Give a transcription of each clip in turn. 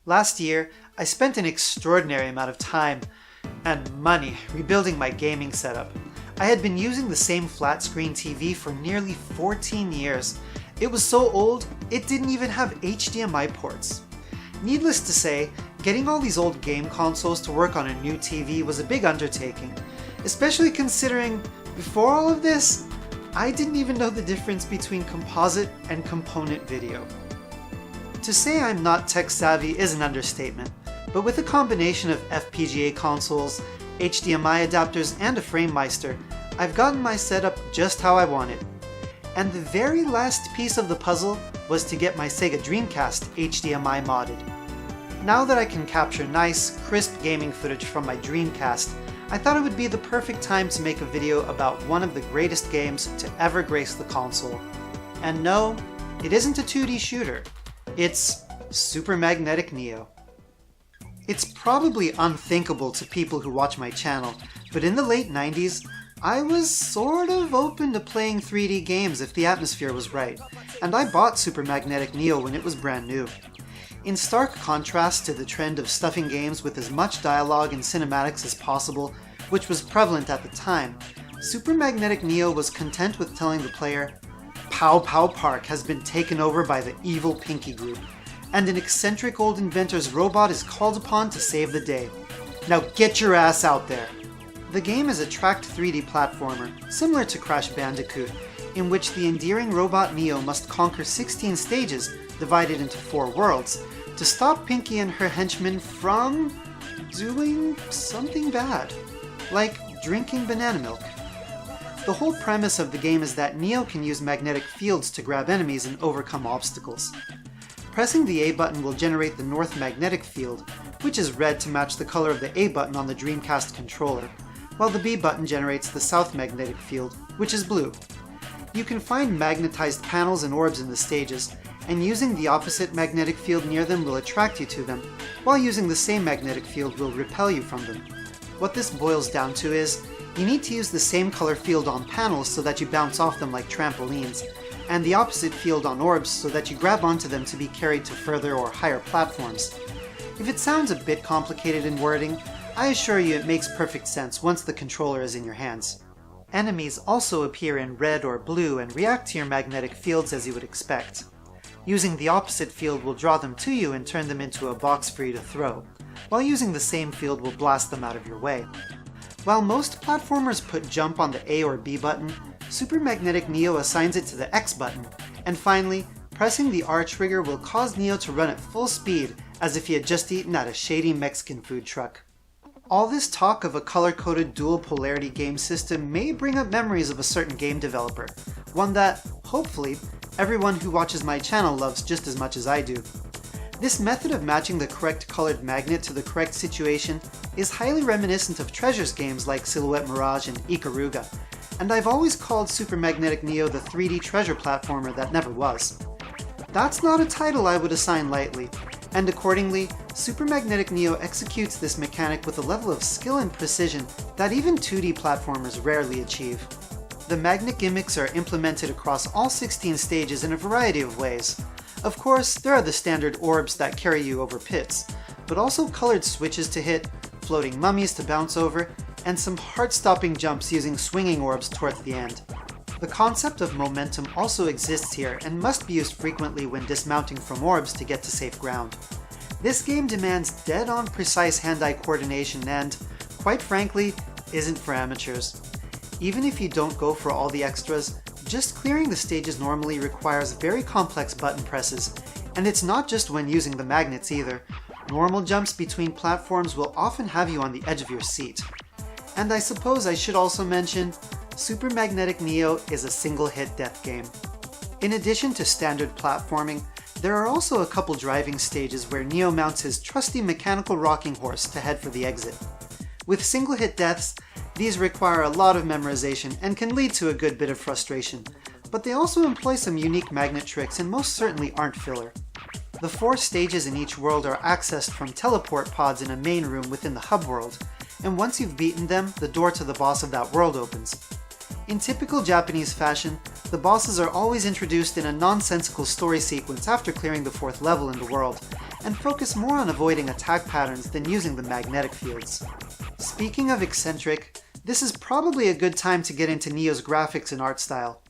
Last year, I spent an extraordinary amount of time and money rebuilding my gaming setup. I had been using the same flat screen TV for nearly 14 years. It was so old, it didn't even have HDMI ports. Needless to say, getting all these old game consoles to work on a new TV was a big undertaking, especially considering before all of this, I didn't even know the difference between composite and component video. To say I'm not tech savvy is an understatement, but with a combination of FPGA consoles, HDMI adapters, and a FrameMeister, I've gotten my setup just how I want it. And the very last piece of the puzzle was to get my Sega Dreamcast HDMI modded. Now that I can capture nice, crisp gaming footage from my Dreamcast, I thought it would be the perfect time to make a video about one of the greatest games to ever grace the console. And no, it isn't a 2D shooter. It's Super Magnetic Neo. It's probably unthinkable to people who watch my channel, but in the late 90s, I was sort of open to playing 3D games if the atmosphere was right, and I bought Super Magnetic Neo when it was brand new. In stark contrast to the trend of stuffing games with as much dialogue and cinematics as possible, which was prevalent at the time, Super Magnetic Neo was content with telling the player, Pow Pow Park has been taken over by the evil Pinky Group, and an eccentric old inventor's robot is called upon to save the day. Now get your ass out there! The game is a tracked 3D platformer, similar to Crash Bandicoot, in which the endearing robot Neo must conquer 16 stages, divided into 4 worlds, to stop Pinky and her henchmen from doing something bad, like drinking banana milk. The whole premise of the game is that Neo can use magnetic fields to grab enemies and overcome obstacles. Pressing the A button will generate the North Magnetic Field, which is red to match the color of the A button on the Dreamcast controller, while the B button generates the South Magnetic Field, which is blue. You can find magnetized panels and orbs in the stages, and using the opposite magnetic field near them will attract you to them, while using the same magnetic field will repel you from them. What this boils down to is, you need to use the same color field on panels so that you bounce off them like trampolines, and the opposite field on orbs so that you grab onto them to be carried to further or higher platforms. If it sounds a bit complicated in wording, I assure you it makes perfect sense once the controller is in your hands. Enemies also appear in red or blue and react to your magnetic fields as you would expect. Using the opposite field will draw them to you and turn them into a box for you to throw, while using the same field will blast them out of your way. While most platformers put jump on the A or B button, Super Magnetic Neo assigns it to the X button, and finally, pressing the R trigger will cause Neo to run at full speed as if he had just eaten at a shady Mexican food truck. All this talk of a color-coded dual polarity game system may bring up memories of a certain game developer, one that, hopefully, everyone who watches my channel loves just as much as I do. This method of matching the correct colored magnet to the correct situation is highly reminiscent of Treasures games like Silhouette Mirage and Ikaruga, and I've always called Super Magnetic Neo the 3D treasure platformer that never was. That's not a title I would assign lightly, and accordingly, Super Magnetic Neo executes this mechanic with a level of skill and precision that even 2D platformers rarely achieve. The magnet gimmicks are implemented across all 16 stages in a variety of ways. Of course, there are the standard orbs that carry you over pits, but also colored switches to hit, floating mummies to bounce over, and some heart-stopping jumps using swinging orbs towards the end. The concept of momentum also exists here and must be used frequently when dismounting from orbs to get to safe ground. This game demands dead-on precise hand-eye coordination and, quite frankly, isn't for amateurs. Even if you don't go for all the extras, just clearing the stages normally requires very complex button presses, and it's not just when using the magnets either. Normal jumps between platforms will often have you on the edge of your seat. And I suppose I should also mention, Super Magnetic Neo is a single-hit death game. In addition to standard platforming, there are also a couple driving stages where Neo mounts his trusty mechanical rocking horse to head for the exit. With single-hit deaths, these require a lot of memorization and can lead to a good bit of frustration, but they also employ some unique magnet tricks and most certainly aren't filler. The 4 stages in each world are accessed from teleport pods in a main room within the hub world, and once you've beaten them, the door to the boss of that world opens. In typical Japanese fashion, the bosses are always introduced in a nonsensical story sequence after clearing the 4th level in the world, and focus more on avoiding attack patterns than using the magnetic fields. Speaking of eccentric, this is probably a good time to get into Neo's graphics and art style.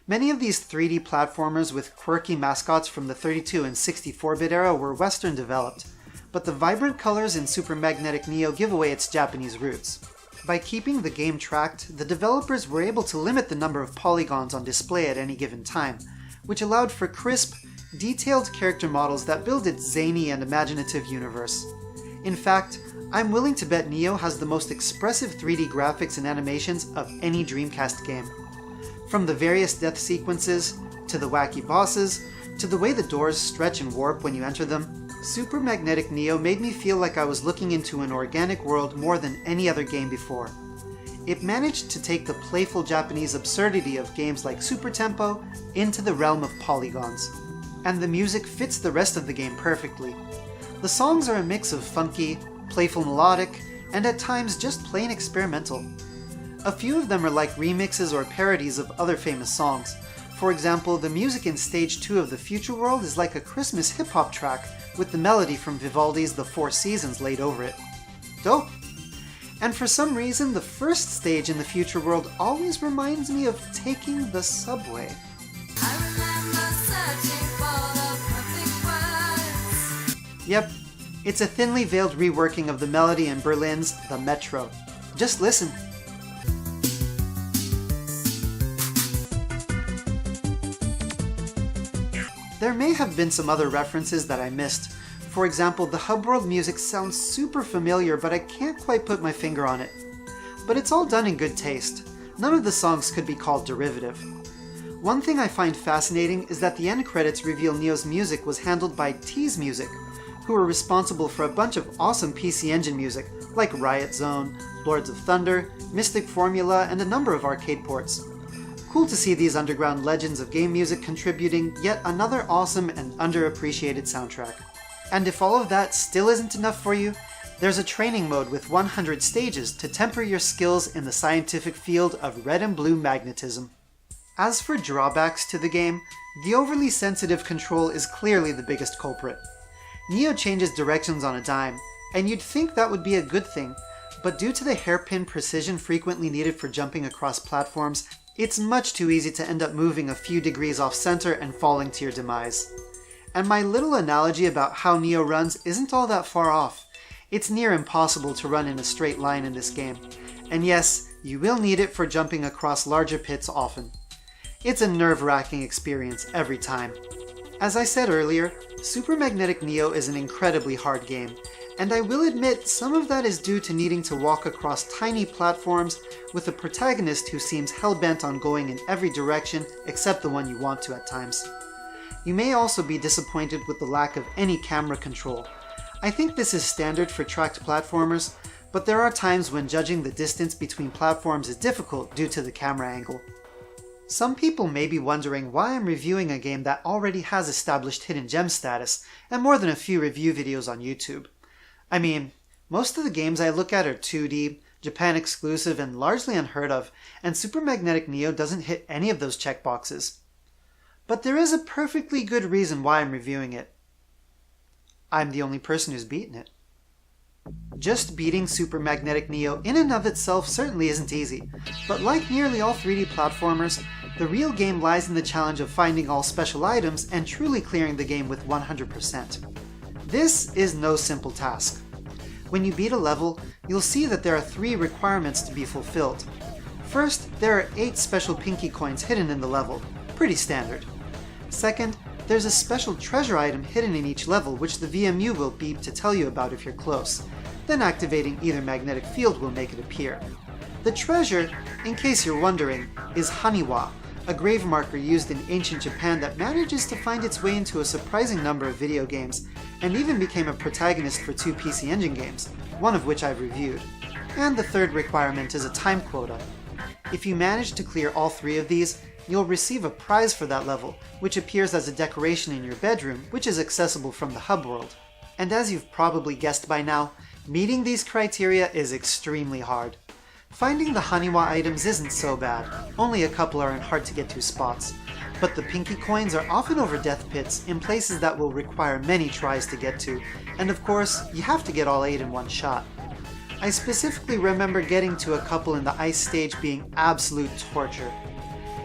Many of these 3D platformers with quirky mascots from the 32 and 64-bit era were Western developed, but the vibrant colors in Super Magnetic Neo give away its Japanese roots. By keeping the game tracked, the developers were able to limit the number of polygons on display at any given time, which allowed for crisp, detailed character models that build its zany and imaginative universe. In fact, I'm willing to bet Neo has the most expressive 3D graphics and animations of any Dreamcast game. From the various death sequences, to the wacky bosses, to the way the doors stretch and warp when you enter them, Super Magnetic Neo made me feel like I was looking into an organic world more than any other game before. It managed to take the playful Japanese absurdity of games like Super Tempo into the realm of polygons. And the music fits the rest of the game perfectly. The songs are a mix of funky, playful melodic, and at times just plain experimental. A few of them are like remixes or parodies of other famous songs. For example, the music in Stage 2 of the Future World is like a Christmas hip-hop track with the melody from Vivaldi's The Four Seasons laid over it. Dope! And for some reason, the first stage in the Future World always reminds me of taking the subway. Yep, it's a thinly veiled reworking of the melody in Berlin's The Metro. Just listen. There may have been some other references that I missed. For example, the hub world music sounds super familiar, but I can't quite put my finger on it. But it's all done in good taste. None of the songs could be called derivative. One thing I find fascinating is that the end credits reveal Neo's music was handled by Tease Music, who were responsible for a bunch of awesome PC Engine music, like Riot Zone, Lords of Thunder, Mystic Formula, and a number of arcade ports. Cool to see these underground legends of game music contributing yet another awesome and underappreciated soundtrack. And if all of that still isn't enough for you, there's a training mode with 100 stages to temper your skills in the scientific field of red and blue magnetism. As for drawbacks to the game, the overly sensitive control is clearly the biggest culprit. Neo changes directions on a dime, and you'd think that would be a good thing, but due to the hairpin precision frequently needed for jumping across platforms, it's much too easy to end up moving a few degrees off center and falling to your demise. And my little analogy about how Neo runs isn't all that far off. It's near impossible to run in a straight line in this game. And yes, you will need it for jumping across larger pits often. It's a nerve-wracking experience every time. As I said earlier, Super Magnetic Neo is an incredibly hard game, and I will admit some of that is due to needing to walk across tiny platforms with a protagonist who seems hell-bent on going in every direction except the one you want to at times. You may also be disappointed with the lack of any camera control. I think this is standard for tracked platformers, but there are times when judging the distance between platforms is difficult due to the camera angle. Some people may be wondering why I'm reviewing a game that already has established hidden gem status and more than a few review videos on YouTube. I mean, most of the games I look at are 2D, Japan exclusive, and largely unheard of, and Super Magnetic Neo doesn't hit any of those checkboxes. But there is a perfectly good reason why I'm reviewing it. I'm the only person who's beaten it. Just beating Super Magnetic Neo in and of itself certainly isn't easy, but like nearly all 3D platformers, the real game lies in the challenge of finding all special items and truly clearing the game with 100%. This is no simple task. When you beat a level, you'll see that there are 3 requirements to be fulfilled. First, there are 8 special pinky coins hidden in the level, pretty standard. Second, there's a special treasure item hidden in each level which the VMU will beep to tell you about if you're close. Then activating either magnetic field will make it appear. The treasure, in case you're wondering, is Haniwa, a grave marker used in ancient Japan that manages to find its way into a surprising number of video games, and even became a protagonist for 2 PC Engine games, one of which I've reviewed. And the third requirement is a time quota. If you manage to clear all 3 of these, you'll receive a prize for that level, which appears as a decoration in your bedroom, which is accessible from the hub world. And as you've probably guessed by now, meeting these criteria is extremely hard. Finding the Haniwa items isn't so bad, only a couple are in hard to get to spots, but the pinky coins are often over death pits in places that will require many tries to get to, and of course, you have to get all 8 in one shot. I specifically remember getting to a couple in the ice stage being absolute torture.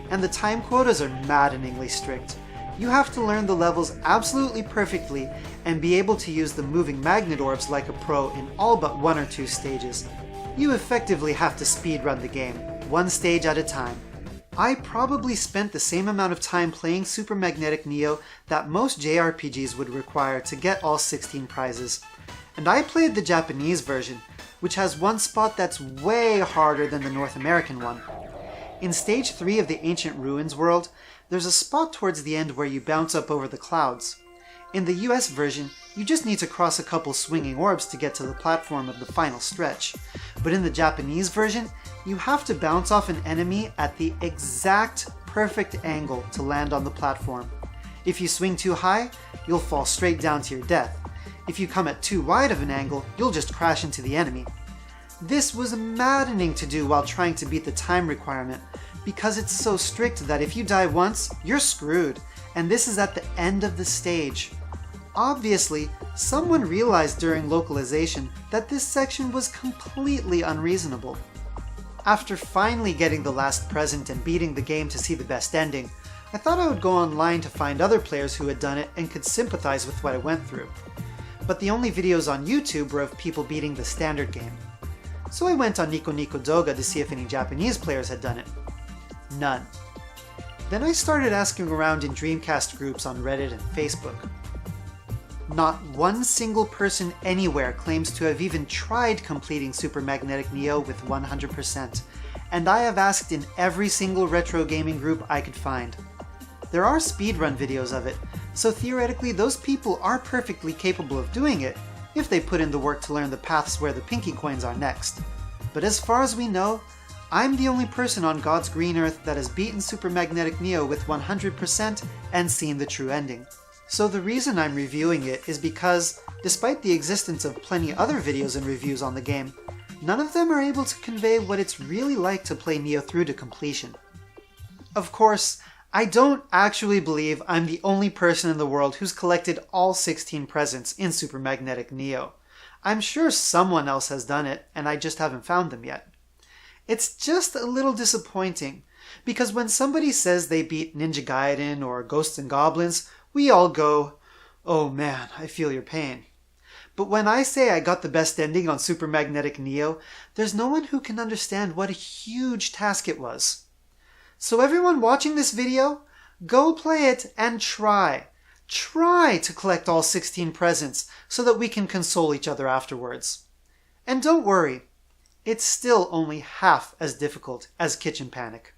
And the time quotas are maddeningly strict. You have to learn the levels absolutely perfectly and be able to use the moving magnet orbs like a pro in all but 1 or 2 stages. You effectively have to speedrun the game, one stage at a time. I probably spent the same amount of time playing Super Magnetic Neo that most JRPGs would require to get all 16 prizes. And I played the Japanese version, which has one spot that's way harder than the North American one. In Stage 3 of the Ancient Ruins world, there's a spot towards the end where you bounce up over the clouds. In the US version, you just need to cross a couple swinging orbs to get to the platform of the final stretch. But in the Japanese version, you have to bounce off an enemy at the exact perfect angle to land on the platform. If you swing too high, you'll fall straight down to your death. If you come at too wide of an angle, you'll just crash into the enemy. This was maddening to do while trying to beat the time requirement, because it's so strict that if you die once, you're screwed, and this is at the end of the stage. Obviously, someone realized during localization that this section was completely unreasonable. After finally getting the last present and beating the game to see the best ending, I thought I would go online to find other players who had done it and could sympathize with what I went through. But the only videos on YouTube were of people beating the standard game. So I went on Nico Nico Doga to see if any Japanese players had done it. None. Then I started asking around in Dreamcast groups on Reddit and Facebook. Not one single person anywhere claims to have even tried completing Super Magnetic Neo with 100%, and I have asked in every single retro gaming group I could find. There are speedrun videos of it, so theoretically those people are perfectly capable of doing it if they put in the work to learn the paths where the pinky coins are next. But as far as we know, I'm the only person on God's green earth that has beaten Super Magnetic Neo with 100% and seen the true ending. So the reason I'm reviewing it is because, despite the existence of plenty other videos and reviews on the game, none of them are able to convey what it's really like to play Neo through to completion. Of course, I don't actually believe I'm the only person in the world who's collected all 16 presents in Super Magnetic Neo. I'm sure someone else has done it, and I just haven't found them yet. It's just a little disappointing, because when somebody says they beat Ninja Gaiden or Ghosts and Goblins, we all go, "Oh man, I feel your pain." But when I say I got the best ending on Super Magnetic Neo, there's no one who can understand what a huge task it was. So everyone watching this video, go play it and try. Try to collect all 16 presents so that we can console each other afterwards. And don't worry, it's still only half as difficult as Kitchen Panic.